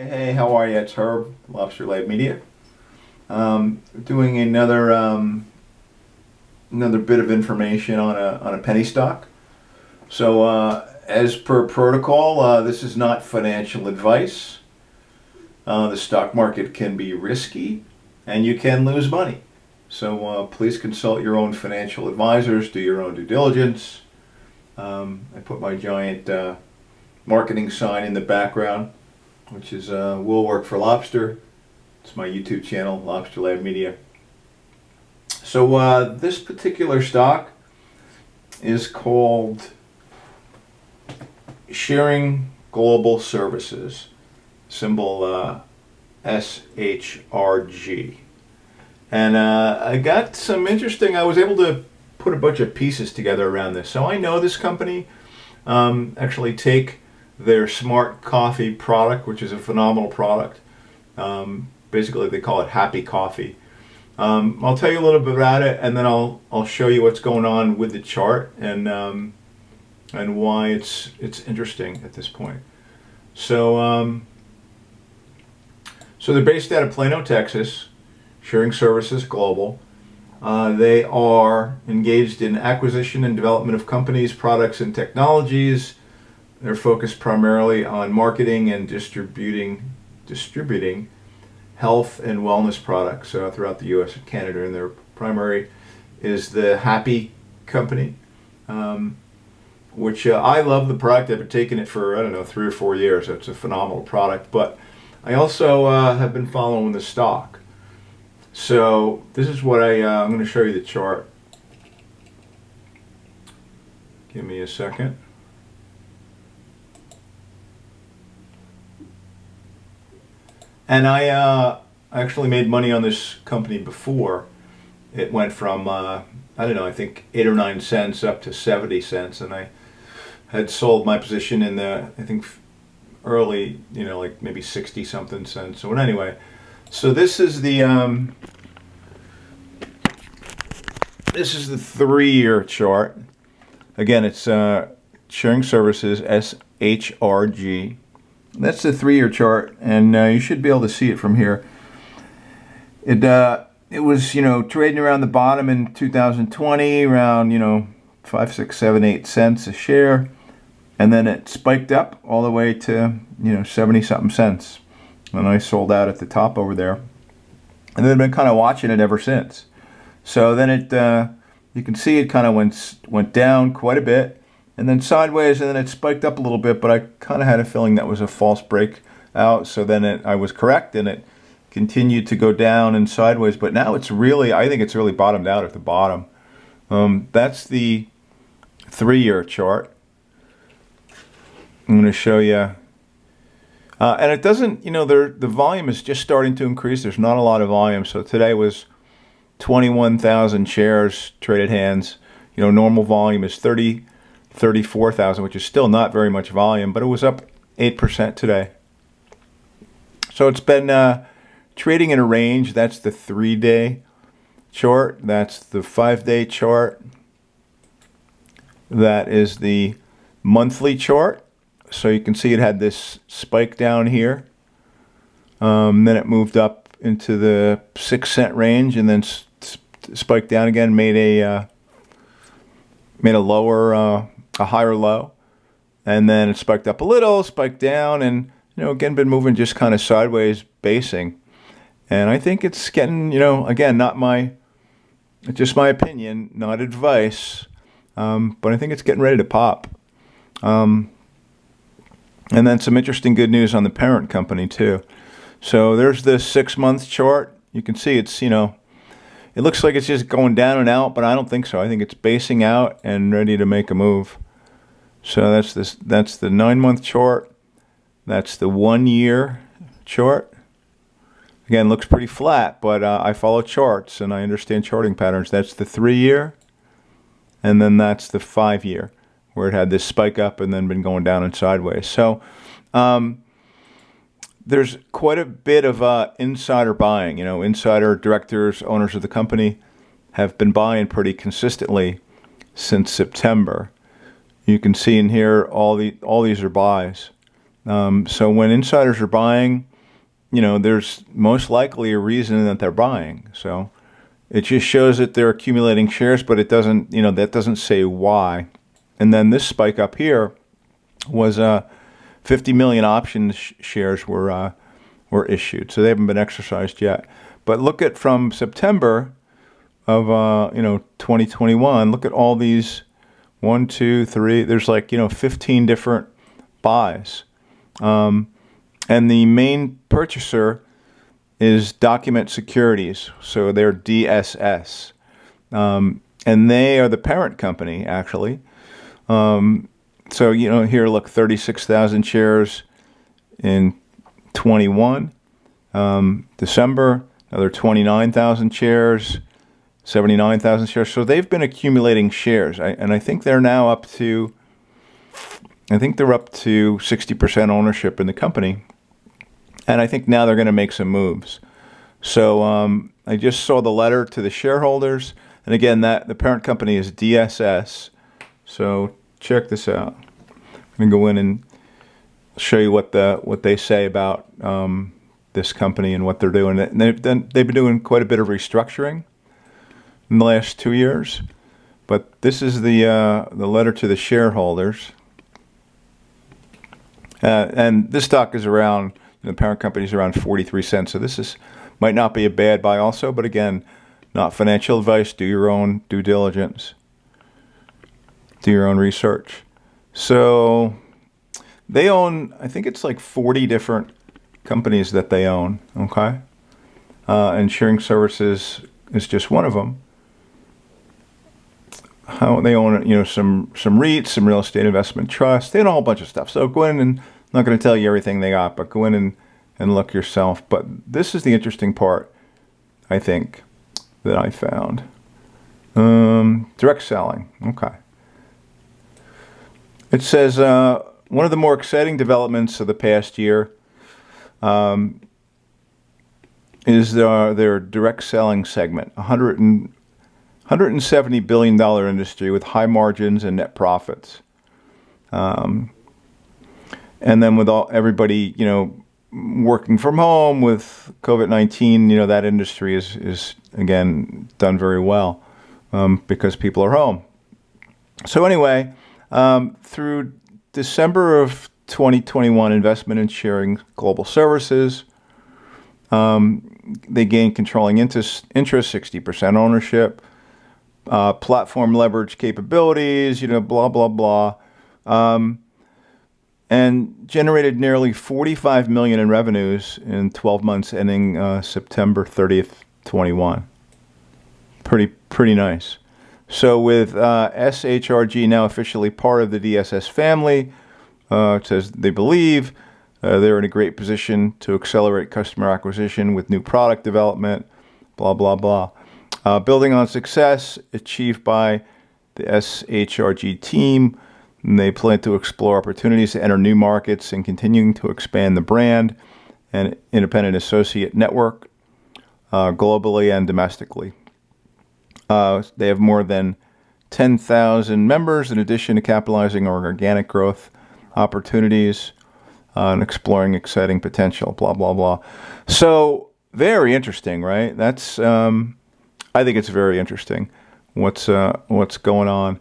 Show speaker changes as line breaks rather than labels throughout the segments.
Hey, how are you? It's Herb, Lobster Media. Doing another bit of information on a penny stock. So, as per protocol, this is not financial advice. The stock market can be risky, and you can lose money. So, please consult your own financial advisors. Do your own due diligence. I put my giant marketing sign in the background, which is will work for Lobster. It's my YouTube channel, Lobster Lab Media. So this particular stock is called Sharing Global Services, symbol SHRG. And I got some interesting, I was able to put a bunch of pieces together around this. So I know this company actually take their smart coffee product, which is a phenomenal product. Basically, they call it Happy Coffee. I'll tell you a little bit about it, and then I'll show you what's going on with the chart and why it's interesting at this point. So so they're based out of Plano, Texas, Sharing Services Global. They are engaged in acquisition and development of companies, products, and technologies. They're focused primarily on marketing and distributing health and wellness products throughout the U.S. and Canada. And their primary is the Happy Company, which I love the product. I've been taking it for, 3 or 4 years. It's a phenomenal product. But I also have been following the stock. So this is what I'm going to show you the chart. Give me a second. And I actually made money on this company before. It went from, I think 8 or 9 cents up to 70 cents. And I had sold my position in the, I think, early, like maybe 60 something cents. So anyway, so this is the 3-year chart. Again, it's Sharing Services, SHRG. That's the 3-year chart, and you should be able to see it from here. It was trading around the bottom in 2020, around 5, 6, 7, 8 cents a share, and then it spiked up all the way to 70 something cents, and I sold out at the top over there, and then I've been kind of watching it ever since. So then it you can see it kind of went down quite a bit, and then sideways, and then it spiked up a little bit, but I kind of had a feeling that was a false breakout. So then I was correct, and it continued to go down and sideways. But now I think it's really bottomed out at the bottom. That's the 3-year chart. I'm going to show you. And it doesn't, the volume is just starting to increase. There's not a lot of volume. So today was 21,000 shares traded hands. Normal volume is 34,000, which is still not very much volume, but it was up 8% today. So it's been trading in a range. That's the 3-day chart. That's the 5-day chart. That is the monthly chart. So you can see it had this spike down here. Then it moved up into the 6-cent range, and then spiked down again. Made a lower. A higher low, and then it spiked up a little, spiked down, and again been moving just kind of sideways, basing. And I think it's getting, again, just my opinion, not advice, but I think it's getting ready to pop. And then some interesting good news on the parent company too. So there's the 6-month chart. You can see it's it looks like it's just going down and out, but I don't think so. I think it's basing out and ready to make a move. So that's the 9-month chart. That's the 1-year chart. Again, looks pretty flat, but I follow charts and I understand charting patterns. That's the 3-year, and then that's the 5-year, where it had this spike up and then been going down and sideways. So there's quite a bit of insider buying. Insider directors, owners of the company have been buying pretty consistently since September. You can see in here all these are buys. So when insiders are buying, there's most likely a reason that they're buying. So it just shows that they're accumulating shares, but it doesn't, that doesn't say why. And then this spike up here was 50 million options shares were issued. So they haven't been exercised yet. But look at from September of 2021. Look at all these 1, 2, 3. There's like 15 different buys, and the main purchaser is Document Securities. So they're DSS, and they are the parent company actually. So here, look, 36,000 shares in 21. December, another 29,000 shares. 79,000 shares. So they've been accumulating shares, and I think they're now up to 60% ownership in the company, and I think now they're going to make some moves. So I just saw the letter to the shareholders, and again, that the parent company is DSS. So check this out. I'm going to go in and show you what they say about this company and what they're doing. And they've been doing quite a bit of restructuring in the last 2 years, but this is the letter to the shareholders, and this stock is around, the parent company is around 43 cents. So this might not be a bad buy also, but again, not financial advice. Do your own due diligence, do your own research. So they own, I think it's like 40 different companies that they own. Okay, and Sharing Services is just one of them. How they own, some REITs, some real estate investment trusts. They own a whole bunch of stuff. So go in, and I'm not going to tell you everything they got, but go in and look yourself. But this is the interesting part, I think, that I found. Direct selling. Okay. It says one of the more exciting developments of the past year is their direct selling segment. $170 billion industry with high margins and net profits. And then with everybody, working from home with COVID-19, that industry is again done very well because people are home. So anyway, through December of 2021, investment in Sharing Global Services, they gained controlling interest, 60% ownership. Platform leverage capabilities, blah, blah, blah, and generated nearly $45 million in revenues in 12 months ending September 30th, 21. Pretty nice. So with SHRG now officially part of the DSS family, it says they believe they're in a great position to accelerate customer acquisition with new product development, blah, blah, blah. Building on success achieved by the SHRG team, and they plan to explore opportunities to enter new markets and continuing to expand the brand and independent associate network globally and domestically. They have more than 10,000 members in addition to capitalizing on organic growth opportunities and exploring exciting potential, blah, blah, blah. So very interesting, right? That's... I think it's very interesting what's going on.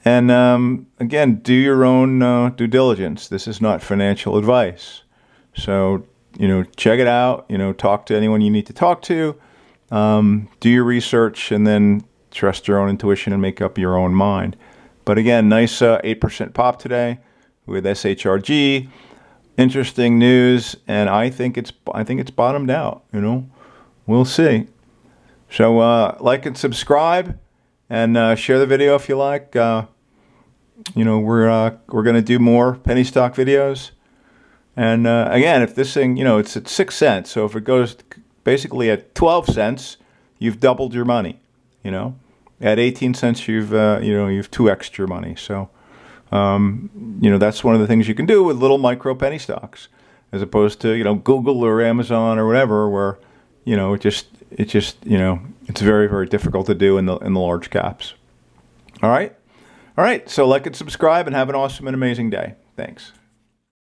And again, do your own due diligence. This is not financial advice. So, check it out. Talk to anyone you need to talk to. Do your research and then trust your own intuition and make up your own mind. But again, nice 8% pop today with SHRG. Interesting news, and I think it's bottomed out. We'll see. So like and subscribe, and share the video if you like. We're going to do more penny stock videos. And again, if this thing, it's at 6 cents, so if it goes basically at 12 cents, you've doubled your money. At 18 cents, you've 2x'd your money. So that's one of the things you can do with little micro penny stocks, as opposed to Google or Amazon or whatever, where it's very, very difficult to do in the large caps. All right. So like and subscribe, and have an awesome and amazing day. Thanks.